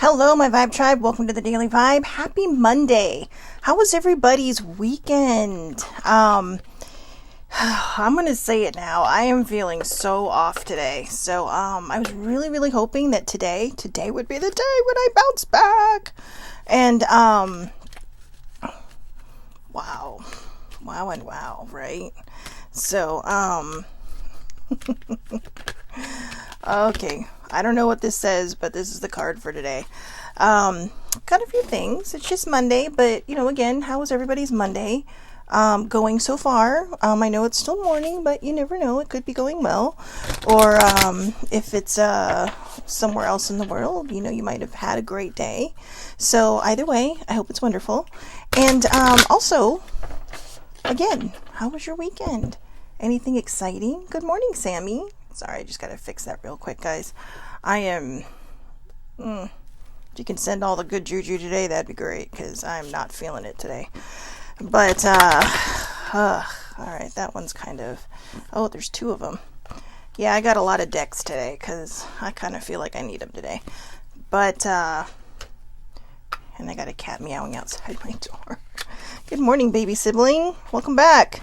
Hello, my Vibe Tribe. Welcome to the Daily Vibe. Happy Monday. How was everybody's weekend? I'm going to say it now. I am feeling so off today. So, I was really hoping that today would be the day when I bounce back. And, wow. Wow and wow, right? So, okay. I don't know what this says, but this is the card for today. Got a few things. It's just Monday, but, again, how was everybody's Monday going so far? I know it's still morning, but you never know. It could be going well. Or if it's somewhere else in the world, you might have had a great day. So either way, I hope it's wonderful. And also, again, how was your weekend? Anything exciting? Good morning, Sammy. Sorry, I just got to fix that real quick, guys. I am... if you can send all the good juju today, that'd be great, because I'm not feeling it today. But, alright, that one's kind of... Oh, there's two of them. Yeah, I got a lot of decks today, because I kind of feel like I need them today. But, and I got a cat meowing outside my door. Good morning, baby sibling. Welcome back.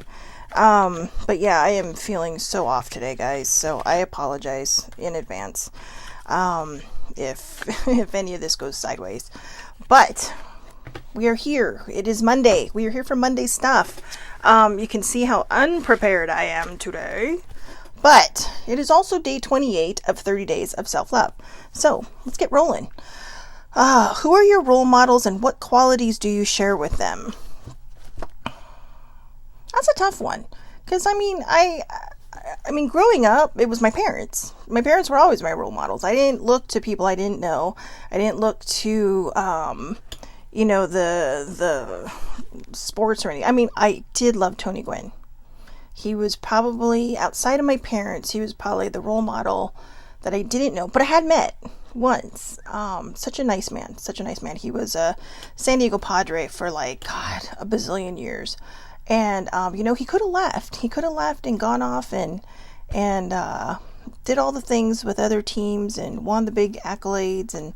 But yeah, I am feeling so off today, guys, so I apologize in advance, if any of this goes sideways, but we are here. It is Monday. We are here for Monday stuff. You can see how unprepared I am today, but it is also day 28 of 30 days of self-love. So let's get rolling. Who are your role models and what qualities do you share with them? That's a tough one, because I mean, growing up, it was my parents. My parents were always my role models. I didn't look to people I didn't know. I didn't look to, the sports or anything. I mean, I did love Tony Gwynn. He was probably, outside of my parents, he was probably the role model that I didn't know, but I had met once. Such a nice man. He was a San Diego Padre for a bazillion years. And, he could have left. He could have left and gone off and did all the things with other teams and won the big accolades and,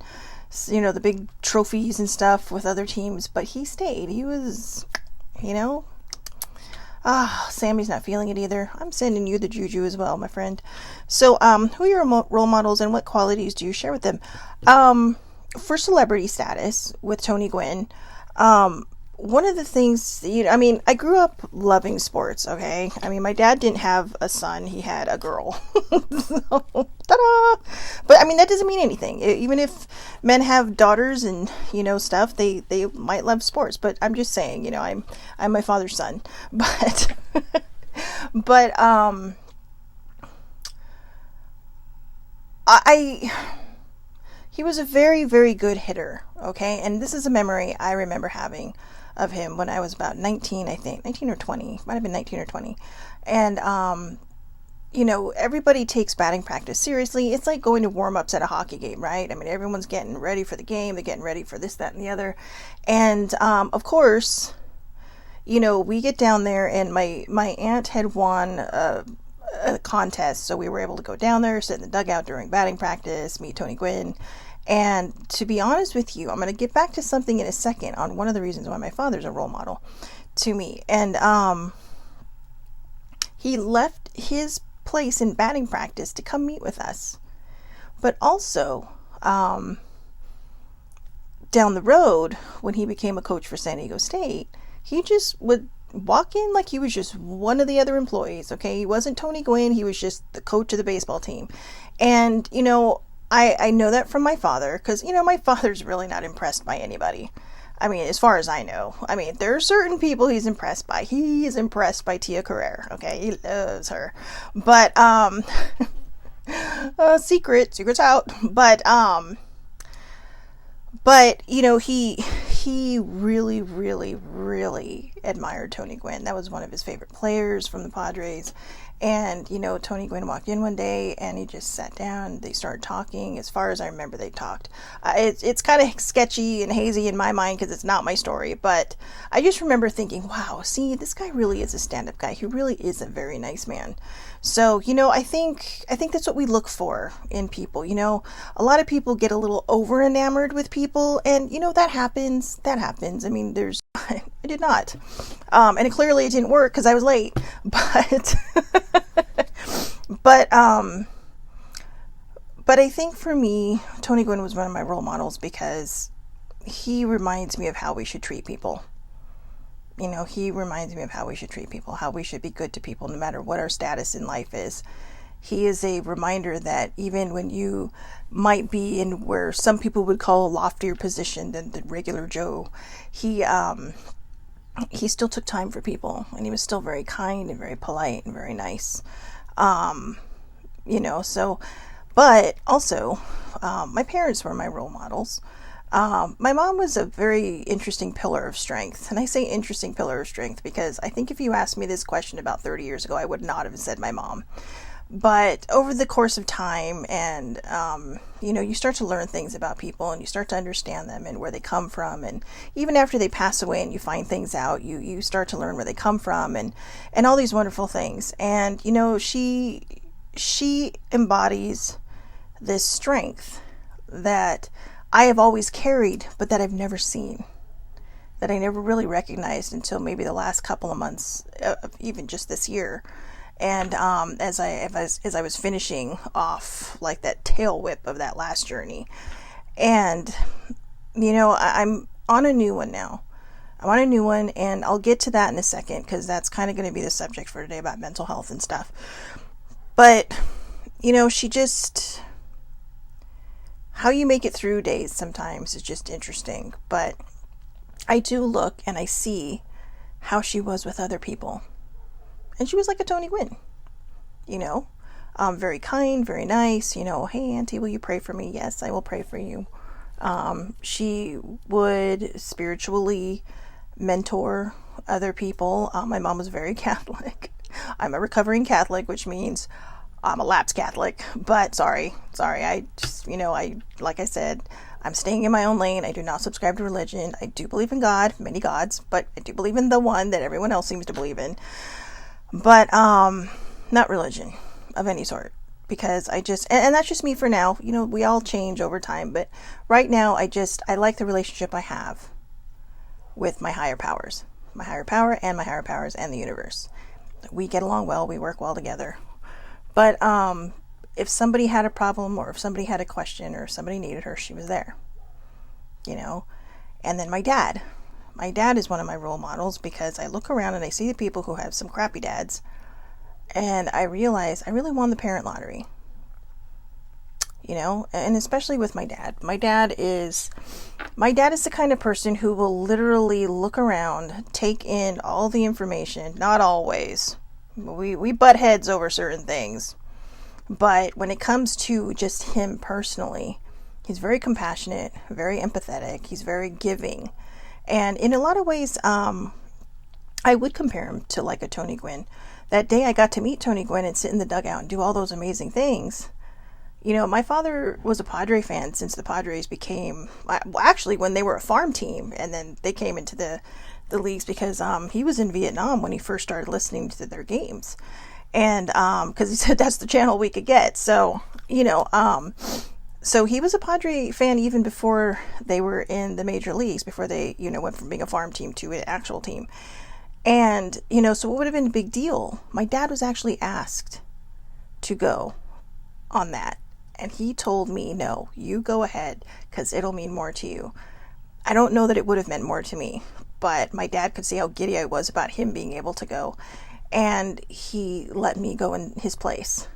the big trophies and stuff with other teams. But he stayed. He was, Sammy's not feeling it either. I'm sending you the juju as well, my friend. So, who are your role models and what qualities do you share with them? For celebrity status with Tony Gwynn, one of the things, I grew up loving sports, okay? I mean, my dad didn't have a son, he had a girl. So, ta-da! But, that doesn't mean anything. Even if men have daughters and, stuff, they might love sports. But I'm just saying, I'm my father's son. But, he was a very good hitter, okay? And this is a memory I remember having of him when I was about 19, I think. 19 or 20. Might have been 19 or 20. And, everybody takes batting practice seriously. It's like going to warm-ups at a hockey game, right? I mean, everyone's getting ready for the game. They're getting ready for this, that, and the other. And, of course, we get down there, and my aunt had won a contest, so we were able to go down there, sit in the dugout during batting practice, meet Tony Gwynn. And to be honest with you, I'm going to get back to something in a second on one of the reasons why my father's a role model to me. And he left his place in batting practice to come meet with us. But also, down the road, when he became a coach for San Diego State, he just would walk in like he was just one of the other employees, okay? He wasn't Tony Gwynn, he was just the coach of the baseball team. And, I know that from my father, because, my father's really not impressed by anybody. I mean, as far as I know. I mean, there are certain people he's impressed by. He is impressed by Tia Carrere, okay? He loves her. But, secret's out. But, he really admired Tony Gwynn. That was one of his favorite players from the Padres. And, Tony Gwynn walked in one day and he just sat down. They started talking. As far as I remember, they talked. It's kind of sketchy and hazy in my mind because it's not my story. But I just remember thinking, wow, see, this guy really is a stand-up guy. He really is a very nice man. So, I think that's what we look for in people. A lot of people get a little over enamored with people, and that happens. That happens. I mean, I did not, and clearly it didn't work because I was late. But, but I think for me, Tony Gwynn was one of my role models because he reminds me of how we should treat people. He reminds me of how we should treat people, how we should be good to people, no matter what our status in life is. He is a reminder that even when you might be in where some people would call a loftier position than the regular Joe, he still took time for people, and he was still very kind and very polite and very nice. But also, my parents were my role models. My mom was a very interesting pillar of strength. And I say interesting pillar of strength because I think if you asked me this question about 30 years ago, I would not have said my mom. But over the course of time and, you start to learn things about people and you start to understand them and where they come from. And even after they pass away and you find things out, you start to learn where they come from and all these wonderful things. And, she embodies this strength that I have always carried, but that I've never seen, that I never really recognized until maybe the last couple of months, even just this year. And as I was finishing off like that tail whip of that last journey, and I'm on a new one now. I'm on a new one, and I'll get to that in a second because that's kind of going to be the subject for today about mental health and stuff. But she just, how you make it through days sometimes is just interesting. But I do look and I see how she was with other people. And she was like a Tony Gwynn, very kind, very nice, hey, Auntie, will you pray for me? Yes, I will pray for you. She would spiritually mentor other people. My mom was very Catholic. I'm a recovering Catholic, which means I'm a lapsed Catholic, but sorry. I just, like I said, I'm staying in my own lane. I do not subscribe to religion. I do believe in God, many gods, but I do believe in the one that everyone else seems to believe in. But, not religion of any sort, because I just, and that's just me for now. We all change over time, but right now I like the relationship I have with my higher powers and my higher powers and the universe. We get along well. We work well together. But, if somebody had a problem or if somebody had a question or if somebody needed her, she was there, and then my dad is one of my role models because I look around and I see the people who have some crappy dads, and I realize I really won the parent lottery, and especially with my dad. My dad is the kind of person who will literally look around, take in all the information. Not always. We butt heads over certain things. But when it comes to just him personally, he's very compassionate, very empathetic. He's very giving. And in a lot of ways, I would compare him to like a Tony Gwynn. That day I got to meet Tony Gwynn and sit in the dugout and do all those amazing things. My father was a Padre fan since the Padres became, actually when they were a farm team, and then they came into the leagues because he was in Vietnam when he first started listening to their games. And because he said that's the channel we could get. So, so he was a Padre fan even before they were in the major leagues, before they, went from being a farm team to an actual team. And, so what would have been a big deal? My dad was actually asked to go on that. And he told me, no, you go ahead because it'll mean more to you. I don't know that it would have meant more to me, but my dad could see how giddy I was about him being able to go. And he let me go in his place.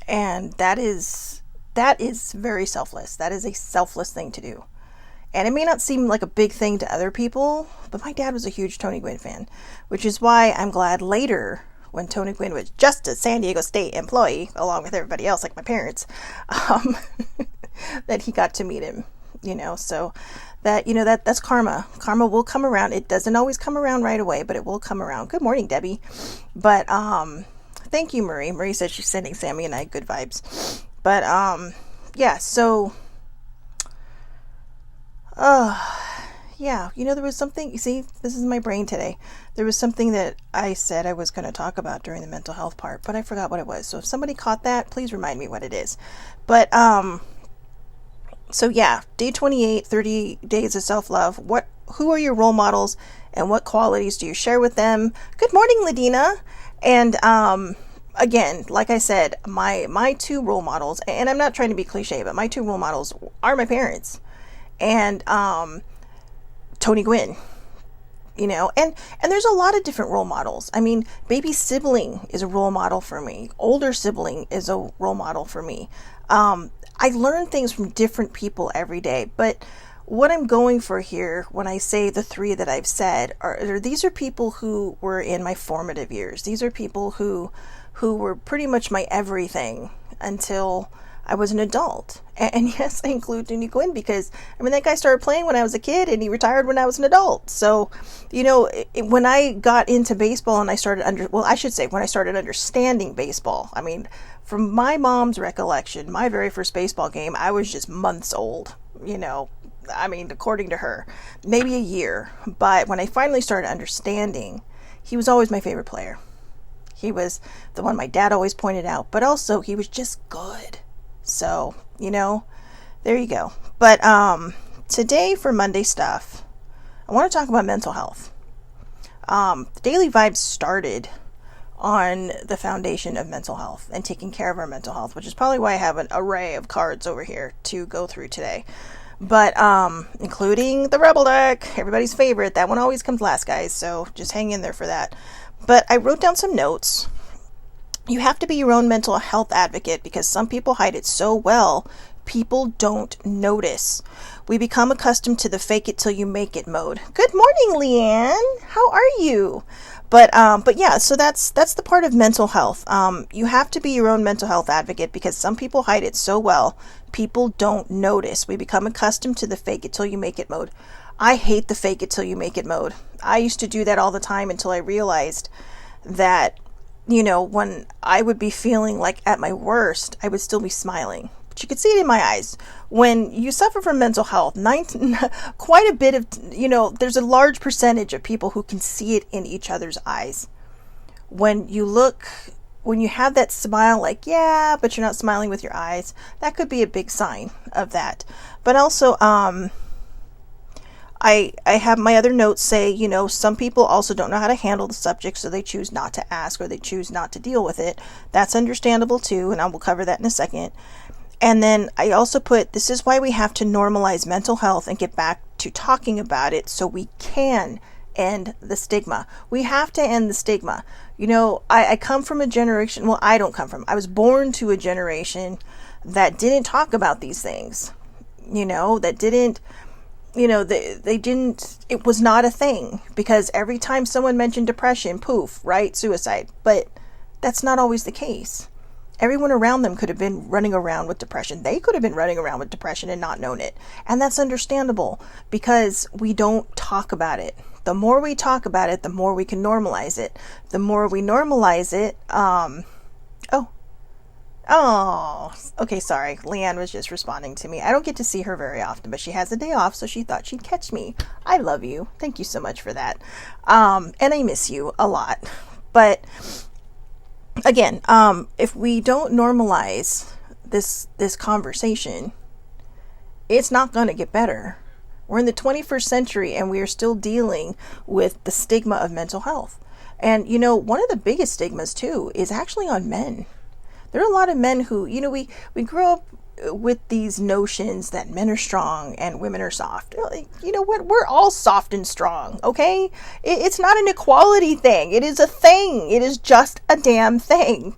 And that is very selfless. That is a selfless thing to do. And it may not seem like a big thing to other people, but my dad was a huge Tony Gwynn fan, which is why I'm glad later, when Tony Gwynn was just a San Diego State employee, along with everybody else, like my parents, that he got to meet him, so that's karma. Karma will come around. It doesn't always come around right away, but it will come around. Good morning, Debbie. But, Thank you, Marie. Marie said she's sending Sammy and I good vibes. But, yeah, so, yeah, there was something, you see, this is my brain today. There was something that I said I was going to talk about during the mental health part, but I forgot what it was. So if somebody caught that, please remind me what it is. But, so yeah, day 28, 30 days of self-love. Who are your role models and what qualities do you share with them? Good morning, Ladina. And, again, like I said, my two role models, and I'm not trying to be cliche, but my two role models are my parents and, Tony Gwynn, and there's a lot of different role models. I mean, baby sibling is a role model for me. Older sibling is a role model for me. I learn things from different people every day, but what I'm going for here when I say the three that I've said these are people who were in my formative years. These are people who were pretty much my everything until I was an adult. And yes, I include Tony Gwynn because, that guy started playing when I was a kid and he retired when I was an adult. So, when I got into baseball and I started when I started understanding baseball, from my mom's recollection, my very first baseball game, I was just months old, according to her, maybe a year. But when I finally started understanding, he was always my favorite player. He was the one my dad always pointed out, but also he was just good. So, there you go. But today for Monday stuff, I want to talk about mental health. The Daily Vibes started on the foundation of mental health and taking care of our mental health, which is probably why I have an array of cards over here to go through today. But including the Rebel deck, everybody's favorite. That one always comes last, guys, so just hang in there for that. But I wrote down some notes. You have to be your own mental health advocate because some people hide it so well, people don't notice. We become accustomed to the fake it till you make it mode. Good morning, Leanne. How are you? But yeah, so that's the part of mental health. You have to be your own mental health advocate because some people hide it so well, people don't notice. We become accustomed to the fake it till you make it mode. I hate the fake it till you make it mode. I used to do that all the time until I realized that, when I would be feeling like at my worst, I would still be smiling. But you could see it in my eyes. When you suffer from mental health, quite a bit of, there's a large percentage of people who can see it in each other's eyes. When you have that smile, like, yeah, but you're not smiling with your eyes, that could be a big sign of that. But also, I have my other notes say, some people also don't know how to handle the subject, so they choose not to ask or they choose not to deal with it. That's understandable too, and I will cover that in a second. And then I also put, this is why we have to normalize mental health and get back to talking about it so we can end the stigma. We have to end the stigma. I come from a generation, I was born to a generation that didn't talk about these things, that didn't, they didn't, it was not a thing because every time someone mentioned depression, poof, right? Suicide. But that's not always the case. Everyone around them could have been running around with depression. They could have been running around with depression and not known it. And that's understandable because we don't talk about it. The more we talk about it, the more we can normalize it. The more we normalize it, okay, sorry. Leanne was just responding to me. I don't get to see her very often, but she has a day off, so she thought she'd catch me. I love you. Thank you so much for that. And I miss you a lot. But again, if we don't normalize this conversation, it's not going to get better. We're in the 21st century and we are still dealing with the stigma of mental health. And, one of the biggest stigmas too is actually on men. There are a lot of men who, we grow up with these notions that men are strong and women are soft. You know what? We're all soft and strong, okay? It's not an equality thing. It is a thing. It is just a damn thing.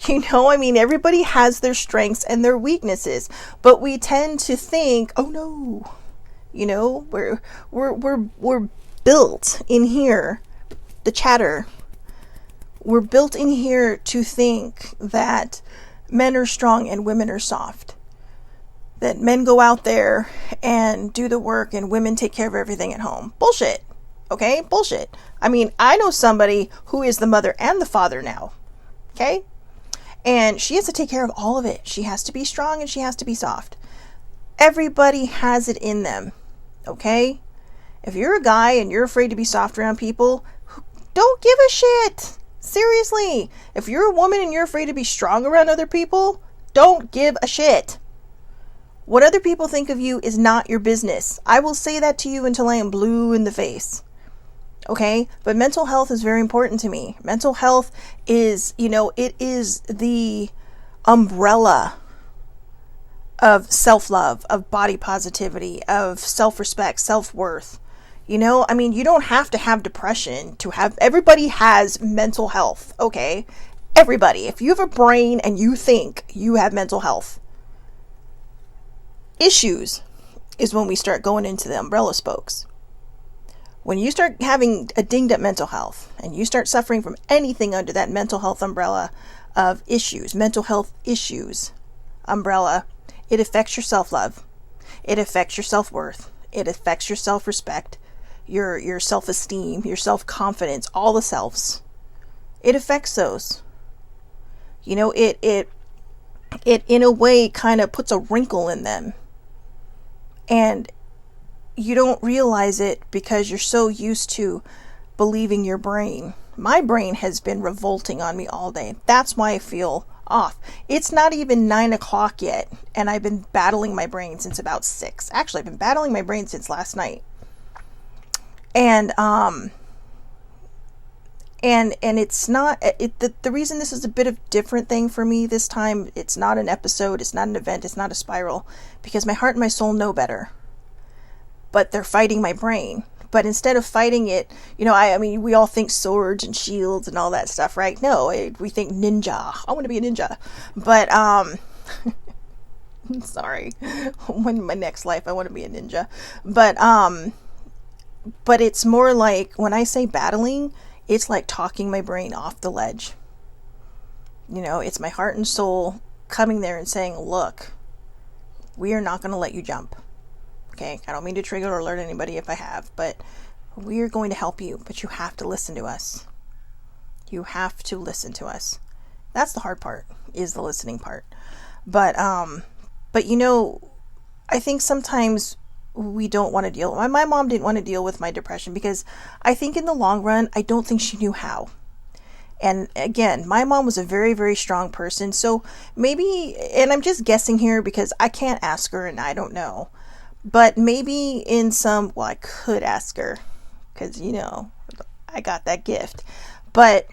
Everybody has their strengths and their weaknesses, but we tend to think, oh no, we're built in here, the chatter. We're built in here to think that men are strong and women are soft. That men go out there and do the work and women take care of everything at home. Bullshit. Okay? Bullshit. I know somebody who is the mother and the father now. Okay? And she has to take care of all of it. She has to be strong and she has to be soft. Everybody has it in them. Okay? If you're a guy and you're afraid to be soft around people, don't give a shit. Seriously. If you're a woman and you're afraid to be strong around other people, don't give a shit. What other people think of you is not your business. I will say that to you until I am blue in the face. Okay? But mental health is very important to me. Mental health is, it is the umbrella of self-love, of body positivity, of self-respect, self-worth. You don't have to have depression to have, everybody has mental health, okay? Everybody. If you have a brain and you think you have mental health, issues is when we start going into the umbrella spokes. When you start having a dinged up mental health and you start suffering from anything under that mental health umbrella of issues, mental health issues umbrella, it affects your self-love. It affects your self-worth. It affects your self-respect, your self-esteem, your self-confidence, all the selves. It affects those. It in a way kind of puts a wrinkle in them. And you don't realize it because you're so used to believing your brain. My brain has been revolting on me all day. That's why I feel off. It's not even 9 o'clock yet, and I've been battling my brain since about 6. Actually, I've been battling my brain since last night. And it's not, the reason this is a bit of different thing for me this time, it's not an episode, it's not an event, it's not a spiral, because my heart and my soul know better. But they're fighting my brain. But instead of fighting it, we all think swords and shields and all that stuff, right? No, we think ninja. I want to be a ninja. But, sorry. When my next life, I want to be a ninja. But it's more like, when I say battling, it's like talking my brain off the ledge. It's my heart and soul coming there and saying, look, we are not going to let you jump. Okay, I don't mean to trigger or alert anybody if I have, but we're going to help you, but you have to listen to us. You have to listen to us. That's the hard part, is the listening part. But I think sometimes we don't want to deal. My mom didn't want to deal with my depression because I think in the long run, I don't think she knew how. And again, my mom was a very, very strong person. So maybe, and I'm just guessing here because I can't ask her and I don't know. But maybe I could ask her because, I got that gift. But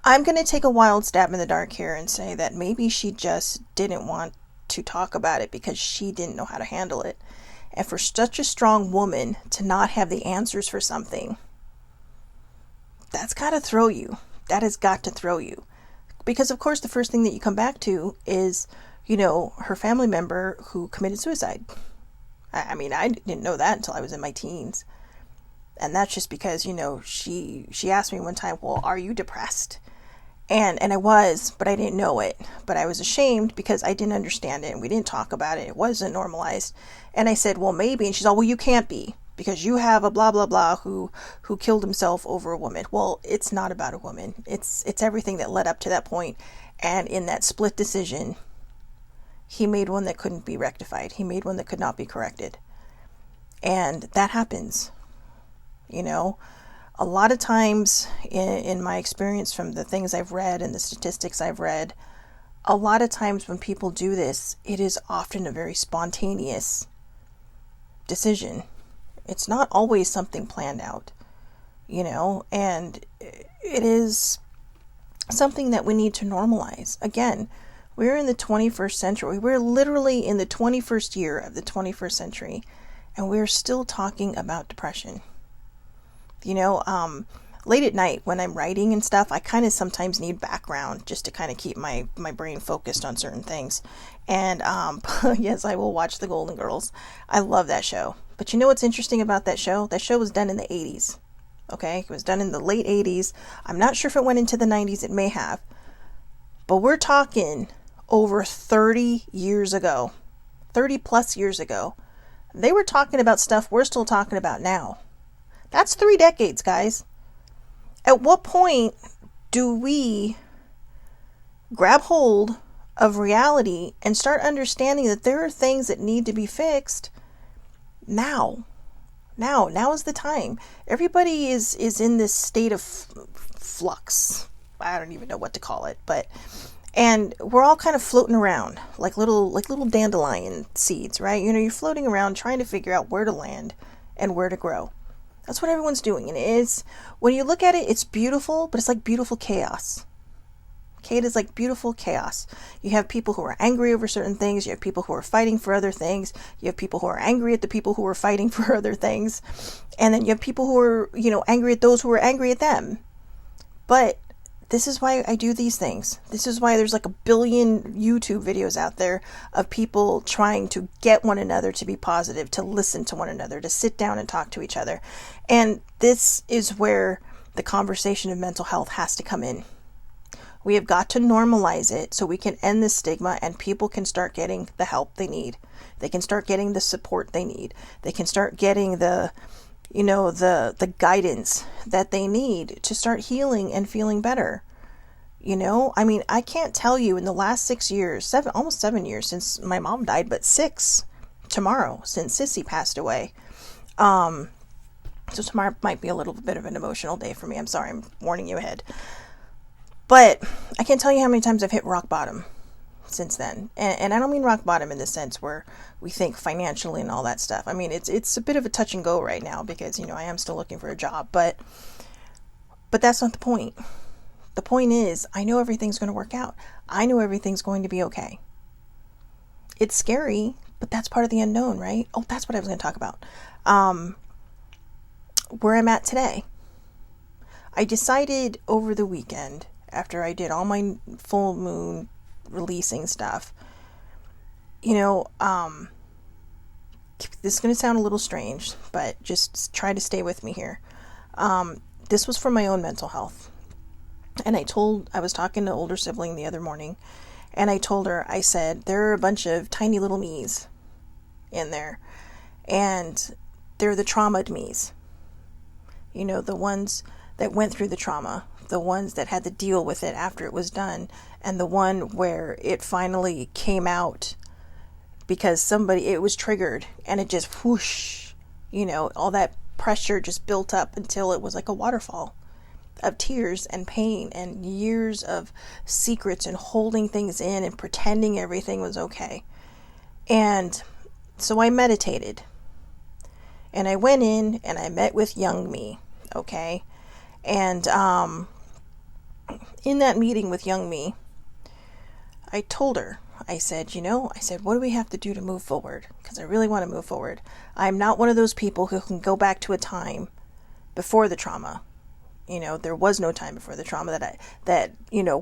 I'm going to take a wild stab in the dark here and say that maybe she just didn't want to talk about it because she didn't know how to handle it. And for such a strong woman to not have the answers for something, that's got to throw you. That has got to throw you. Because, of course, the first thing that you come back to is, her family member who committed suicide. I didn't know that until I was in my teens. And that's just because, she asked me one time, well, are you depressed? And I was, but I didn't know it. But I was ashamed because I didn't understand it and we didn't talk about it. It wasn't normalized. And I said, well, maybe. And she's all, well, you can't be because you have a blah, blah, blah who killed himself over a woman. Well, it's not about a woman. It's everything that led up to that point. And in that split decision, he made one that couldn't be rectified. He made one that could not be corrected. And that happens. A lot of times in my experience from the things I've read and the statistics I've read, a lot of times when people do this, it is often a very spontaneous decision. It's not always something planned out, and it is something that we need to normalize. Again, we're in the 21st century. We're literally in the 21st year of the 21st century, and we're still talking about depression. Late at night when I'm writing and stuff, I kind of sometimes need background just to kind of keep my brain focused on certain things. And yes, I will watch The Golden Girls. I love that show. But you know what's interesting about that show? That show was done in the 80s. Okay? It was done in the late 80s. I'm not sure if it went into the 90s. It may have. But we're talking over 30 years ago. 30 plus years ago. They were talking about stuff we're still talking about now. That's 3 decades, guys. At what point do we grab hold of reality and start understanding that there are things that need to be fixed now. Now is the time. Everybody is in this state of flux. I don't even know what to call it, and we're all kind of floating around like little dandelion seeds, right? You're floating around trying to figure out where to land and where to grow. That's what everyone's doing. And when you look at it, it's beautiful, but it's like beautiful chaos. Okay, it is like beautiful chaos. You have people who are angry over certain things. You have people who are fighting for other things. You have people who are angry at the people who are fighting for other things. And then you have people who are, angry at those who are angry at them. But this is why I do these things. This is why there's like 1 billion YouTube videos out there of people trying to get one another to be positive, to listen to one another, to sit down and talk to each other. And this is where the conversation of mental health has to come in. We have got to normalize it so we can end the stigma and people can start getting the help they need. They can start getting the support they need. They can start getting the guidance that they need to start healing and feeling better. I can't tell you in the last 6 years, almost 7 years since my mom died, but 6 tomorrow since Sissy passed away. So tomorrow might be a little bit of an emotional day for me. I'm sorry, I'm warning you ahead. But I can't tell you how many times I've hit rock bottom since then. And I don't mean rock bottom in the sense where we think financially and all that stuff. I mean, it's a bit of a touch and go right now because, I am still looking for a job. But that's not the point. The point is, I know everything's going to work out. I know everything's going to be okay. It's scary, but that's part of the unknown, right? Oh, that's what I was going to talk about. Where I'm at today. I decided over the weekend, after I did all my full moon releasing stuff, this is going to sound a little strange, but just try to stay with me here. This was for my own mental health. And I was talking to an older sibling the other morning, and I told her, I said, there are a bunch of tiny little me's in there, and they're the traumaed me's. The ones that went through the trauma, the ones that had to deal with it after it was done, and the one where it finally came out because it was triggered and it just whoosh, all that pressure just built up until it was like a waterfall of tears and pain and years of secrets and holding things in and pretending everything was okay. And so I meditated and I went in and I met with young me. Okay. And, in that meeting with young me, I told her, I said, what do we have to do to move forward? Because I really want to move forward. I'm not one of those people who can go back to a time before the trauma. There was no time before the trauma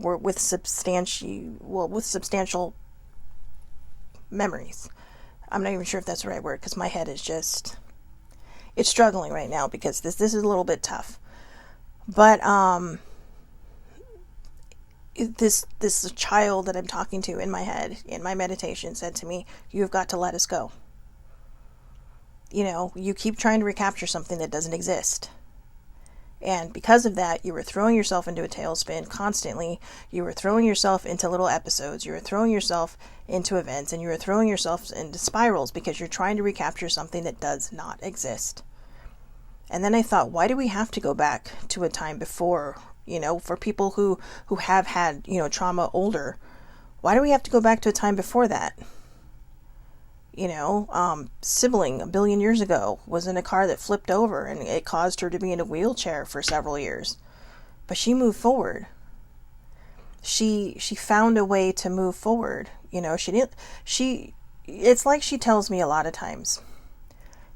were with substantial memories. I'm not even sure if that's the right word because my head is it's struggling right now because this is a little bit tough. But, this child that I'm talking to in my head, in my meditation, said to me, "You've got to let us go. You keep trying to recapture something that doesn't exist. And because of that, you were throwing yourself into a tailspin constantly. You were throwing yourself into little episodes. You were throwing yourself into events, and you were throwing yourself into spirals because you're trying to recapture something that does not exist." And then I thought, why do we have to go back to a time before, for people who have had, trauma older? Why do we have to go back to a time before that? Sibling 1 billion years ago was in a car that flipped over and it caused her to be in a wheelchair for several years. But she moved forward. She found a way to move forward. It's like she tells me a lot of times,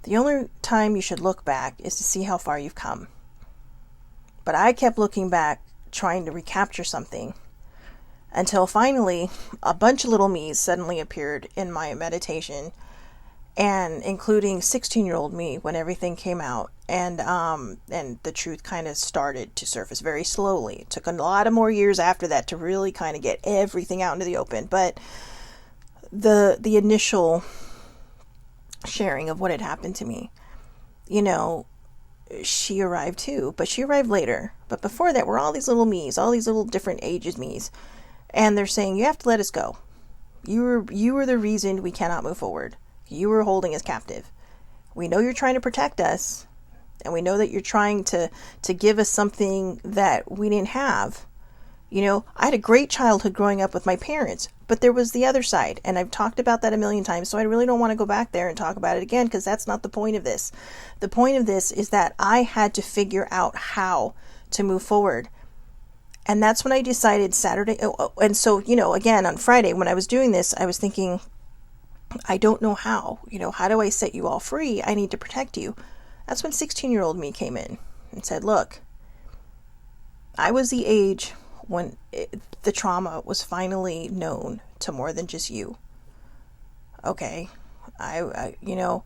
the only time you should look back is to see how far you've come. But I kept looking back, trying to recapture something, until finally a bunch of little me's suddenly appeared in my meditation, and including 16-year-old me when everything came out, and the truth kind of started to surface very slowly. It took a lot of more years after that to really kind of get everything out into the open, but the initial sharing of what had happened to me, she arrived too, but she arrived later. But before that were all these little me's, all these little different ages me's, And they're saying, you have to let us go. You were the reason we cannot move forward. You were holding us captive. We know you're trying to protect us, and we know that you're trying to give us something that we didn't have. You know, I had a great childhood growing up with my parents, but there was the other side, and I've talked about that a million times, so I really don't want to go back there and talk about it again, because that's not the point of this. The point of this is that I had to figure out how to move forward. And that's when I decided Saturday, and so, you know, again, on Friday, when I was doing this, I was thinking, I don't know how. You know, how do I set you all free? I need to protect you. That's when 16-year-old me came in and said, look, I was the age when the trauma was finally known to more than just you. Okay, I you know,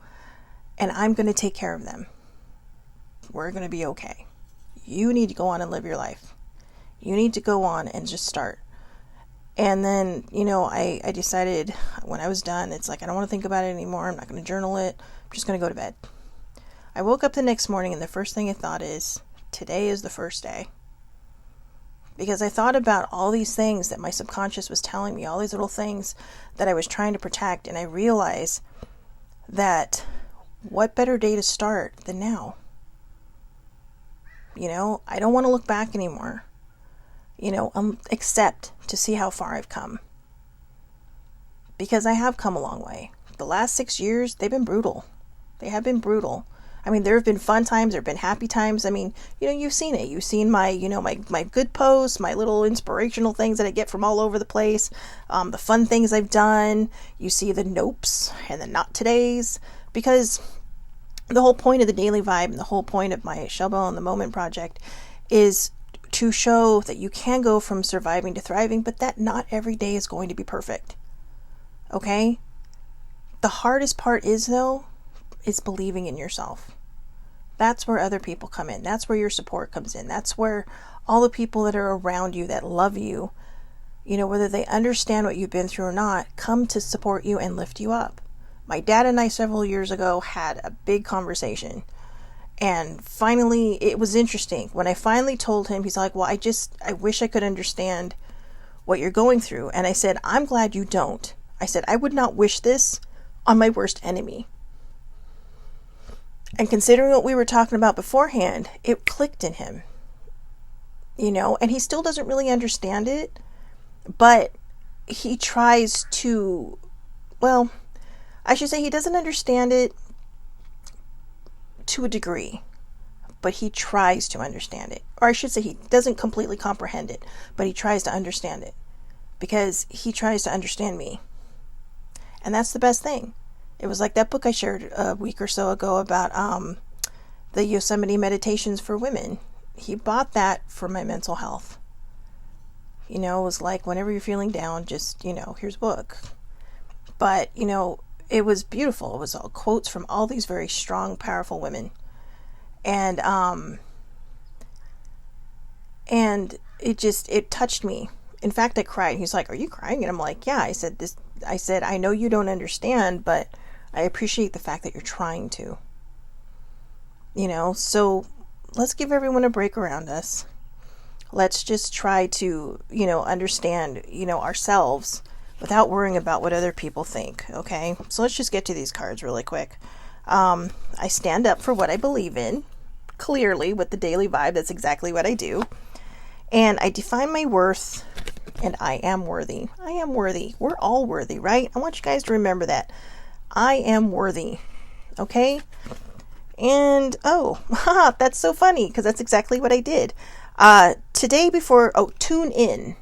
and I'm going to take care of them. We're going to be okay. You need to go on and live your life. You need to go on and just start. And then, you know, I decided when I was done, it's like, I don't want to think about it anymore. I'm not going to journal it. I'm just going to go to bed. I woke up the next morning and the first thing I thought is, today is the first day. Because I thought about all these things that my subconscious was telling me, all these little things that I was trying to protect. And I realized that what better day to start than now? You know, I don't want to look back anymore. You know, except to see how far I've come. Because I have come a long way. The last 6 years, they've been brutal. They have been brutal. I mean, there have been fun times, there have been happy times. I mean, you know, you've seen it. You've seen my, you know, my good posts, my little inspirational things that I get from all over the place, the fun things I've done. You see the nopes and the not todays, because the whole point of the Daily Vibe and the whole point of my Shellbell in the Moment project is to show that you can go from surviving to thriving, but that not every day is going to be perfect. Okay? The hardest part is, though, is believing in yourself. That's where other people come in. That's where your support comes in. That's where all the people that are around you that love you, you know, whether they understand what you've been through or not, come to support you and lift you up. My dad and I several years ago had a big conversation. And finally, it was interesting. When I finally told him, he's like, well, I wish I could understand what you're going through. And I said, I'm glad you don't. I said, I would not wish this on my worst enemy. And considering what we were talking about beforehand, it clicked in him. You know, and he still doesn't really understand it, but he tries to, well, I should say he doesn't understand it to a degree, but he tries to understand it. Or I should say he doesn't completely comprehend it, but he tries to understand it, because he tries to understand me. And that's the best thing. It was like that book I shared a week or so ago about the Yosemite Meditations for Women. He bought that for my mental health. You know, it was like, whenever you're feeling down, just, you know, here's a book. But, you know, it was beautiful. It was all quotes from all these very strong, powerful women. And it touched me. In fact, I cried. He's like, are you crying? And I'm like, yeah. I said, I know you don't understand, but I appreciate the fact that you're trying to. You know, so let's give everyone a break around us. Let's just try to, you know, understand, you know, ourselves without worrying about what other people think, okay? So let's just get to these cards really quick. I stand up for what I believe in. Clearly, with the Daily Vibe, that's exactly what I do. And I define my worth, and I am worthy. I am worthy. We're all worthy, right? I want you guys to remember that. I am worthy, okay? And, that's so funny, because that's exactly what I did. Tune in.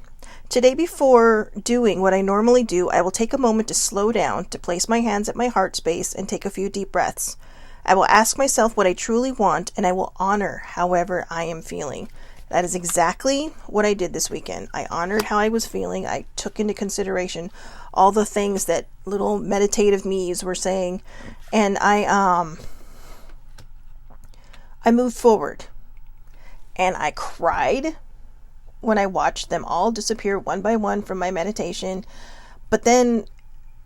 Today, before doing what I normally do, I will take a moment to slow down, to place my hands at my heart space and take a few deep breaths. I will ask myself what I truly want, and I will honor however I am feeling. That is exactly what I did this weekend. I honored how I was feeling. I took into consideration all the things that little meditative me's were saying, and I moved forward. And I cried when I watched them all disappear one by one from my meditation. But then,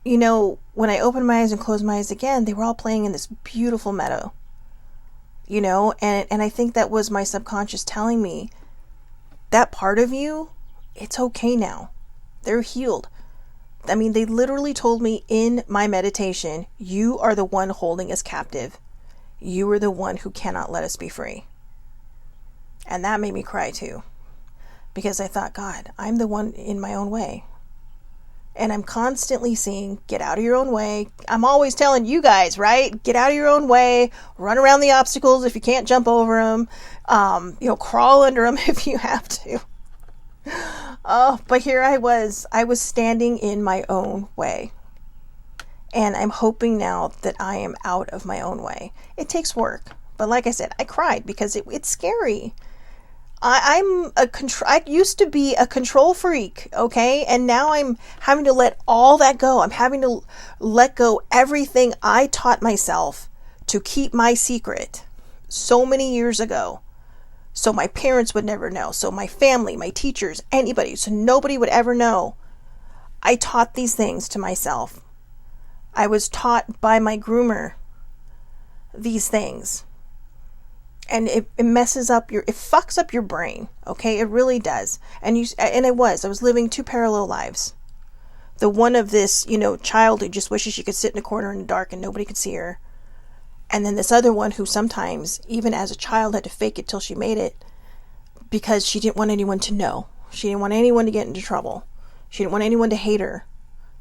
you know, when I opened my eyes and closed my eyes again, they were all playing in this beautiful meadow. You know, and I think that was my subconscious telling me, that part of you, it's okay now. They're healed. I mean, they literally told me in my meditation, you are the one holding us captive. You are the one who cannot let us be free. And that made me cry too. Because I thought, God, I'm the one in my own way. And I'm constantly seeing, get out of your own way. I'm always telling you guys, right? Get out of your own way. Run around the obstacles if you can't jump over them. Crawl under them if you have to. Oh, but here I was standing in my own way. And I'm hoping now that I am out of my own way. It takes work. But like I said, I cried because it's scary. I used to be a control freak, okay? And now I'm having to let all that go. I'm having to let go everything I taught myself to keep my secret so many years ago. So my parents would never know. So my family, my teachers, anybody, so nobody would ever know. I taught these things to myself. I was taught by my groomer these things. And it messes up it fucks up your brain, okay? It really does. And I was living two parallel lives. The one of this, child who just wishes she could sit in a corner in the dark and nobody could see her. And then this other one who sometimes, even as a child, had to fake it till she made it because she didn't want anyone to know. She didn't want anyone to get into trouble. She didn't want anyone to hate her,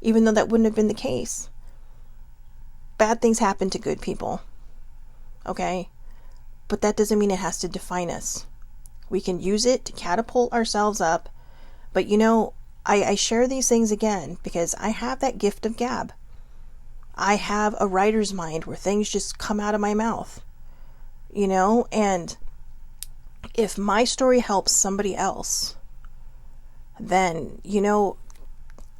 even though that wouldn't have been the case. Bad things happen to good people, okay? But that doesn't mean it has to define us. We can use it to catapult ourselves up. But I share these things again because I have that gift of gab. I have a writer's mind where things just come out of my mouth. And if my story helps somebody else, then,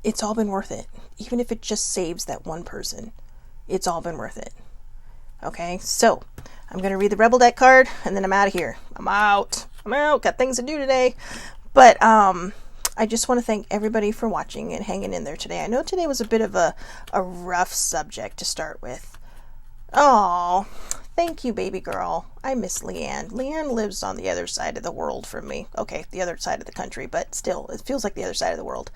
it's all been worth it. Even if it just saves that one person, it's all been worth it. Okay, so I'm going to read the Rebel Deck card and then I'm out of here. I'm out. Got things to do today. But I just want to thank everybody for watching and hanging in there today. I know today was a bit of a rough subject to start with. Oh, thank you, baby girl. I miss Leanne. Leanne lives on the other side of the world from me. Okay, the other side of the country, but still, it feels like the other side of the world.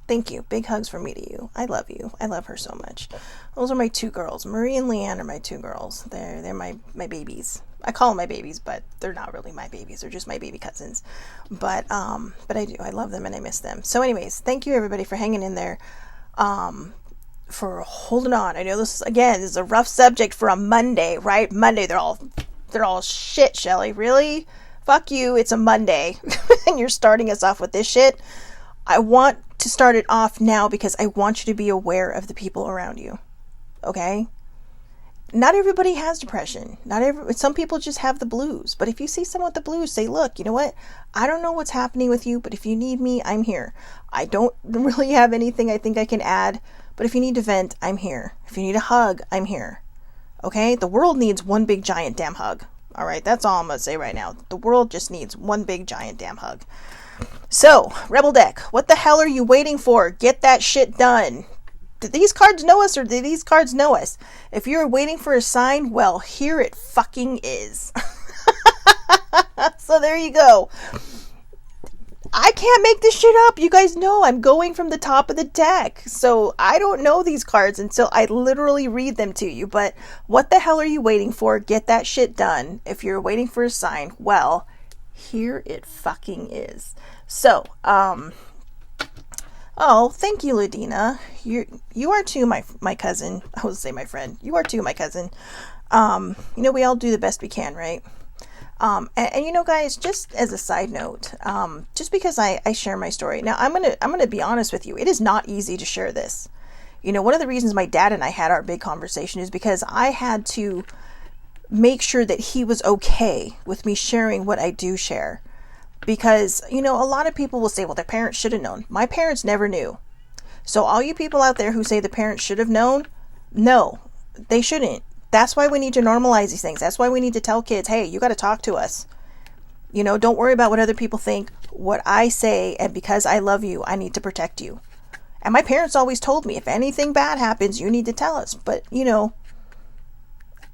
Thank you. Big hugs from me to you. I love you. I love her so much. Those are my two girls. Marie and Leanne are my two girls. They're my babies. I call them my babies, but they're not really my babies. They're just my baby cousins. But I do. I love them and I miss them. So anyways, thank you everybody for hanging in there. For holding on. I know this is a rough subject for a Monday, right? Monday, they're all shit, Shelly. Really? Fuck you. It's a Monday. And you're starting us off with this shit. I want to start it off now because I want you to be aware of the people around you. Okay? Not everybody has depression. Some people just have the blues. But if you see someone with the blues, say, look, you know what? I don't know what's happening with you, but if you need me, I'm here. I don't really have anything I think I can add, but if you need to vent, I'm here. If you need a hug, I'm here. Okay? The world needs one big giant damn hug. All right? That's all I'm going to say right now. The world just needs one big giant damn hug. So, Rebel Deck, what the hell are you waiting for? Get that shit done. Did these cards know us or did these cards know us? If you're waiting for a sign, well, here it fucking is. So there you go. I can't make this shit up. You guys know I'm going from the top of the deck. So I don't know these cards until I literally read them to you. But what the hell are you waiting for? Get that shit done. If you're waiting for a sign, well, here it fucking is. So, oh, thank you, Ladina. You are too my cousin. I was say my friend. You are too my cousin. We all do the best we can, right? And guys, just as a side note, just because I share my story. Now, I'm gonna be honest with you. It is not easy to share this. One of the reasons my dad and I had our big conversation is because I had to make sure that he was okay with me sharing what I do share. Because, a lot of people will say, well, their parents should have known. My parents never knew. So all you people out there who say the parents should have known, no, they shouldn't. That's why we need to normalize these things. That's why we need to tell kids, hey, you got to talk to us. Don't worry about what other people think. What I say, and because I love you, I need to protect you. And my parents always told me, if anything bad happens, you need to tell us. But,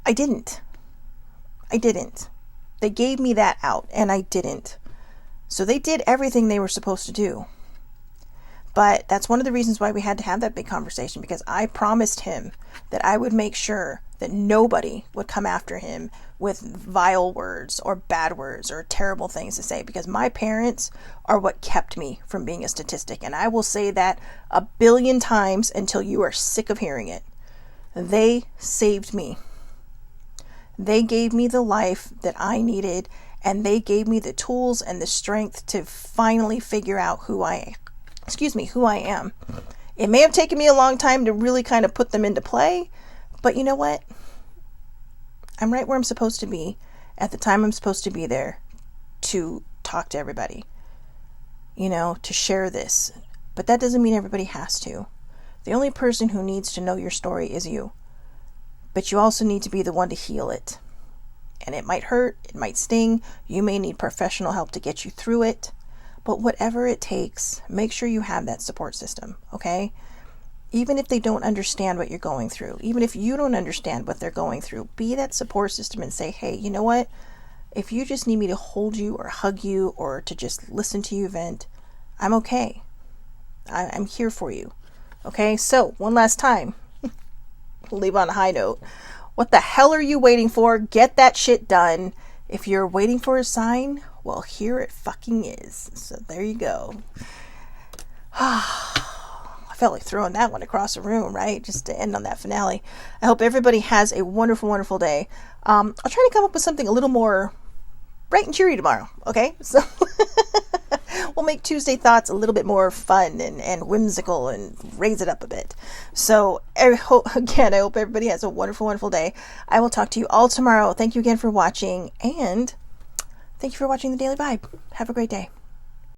I didn't. They gave me that out, and I didn't. So they did everything they were supposed to do. But that's one of the reasons why we had to have that big conversation, because I promised him that I would make sure that nobody would come after him with vile words or bad words or terrible things to say, because my parents are what kept me from being a statistic. And I will say that 1 billion times until you are sick of hearing it. They saved me. They gave me the life that I needed, and they gave me the tools and the strength to finally figure out who I am. It may have taken me a long time to really kind of put them into play, but you know what? I'm right where I'm supposed to be at the time I'm supposed to be there to talk to everybody, to share this. But that doesn't mean everybody has to. The only person who needs to know your story is you. But you also need to be the one to heal it. And it might hurt, it might sting, you may need professional help to get you through it. But whatever it takes, make sure you have that support system, okay? Even if they don't understand what you're going through, even if you don't understand what they're going through, be that support system and say, hey, you know what? If you just need me to hold you or hug you or to just listen to you vent, I'm okay. I'm here for you, okay? So, one last time, leave on a high note. What the hell are you waiting for? Get that shit done. If you're waiting for a sign, well, here it fucking is. So there you go. I felt like throwing that one across the room, right? Just to end on that finale. I hope everybody has a wonderful, wonderful day. I'll try to come up with something a little more bright and cheery tomorrow, okay? So we'll make Tuesday Thoughts a little bit more fun and whimsical and raise it up a bit. So I hope everybody has a wonderful, wonderful day. I will talk to you all tomorrow. Thank you again for watching, and thank you for watching The Daily Vibe. Have a great day.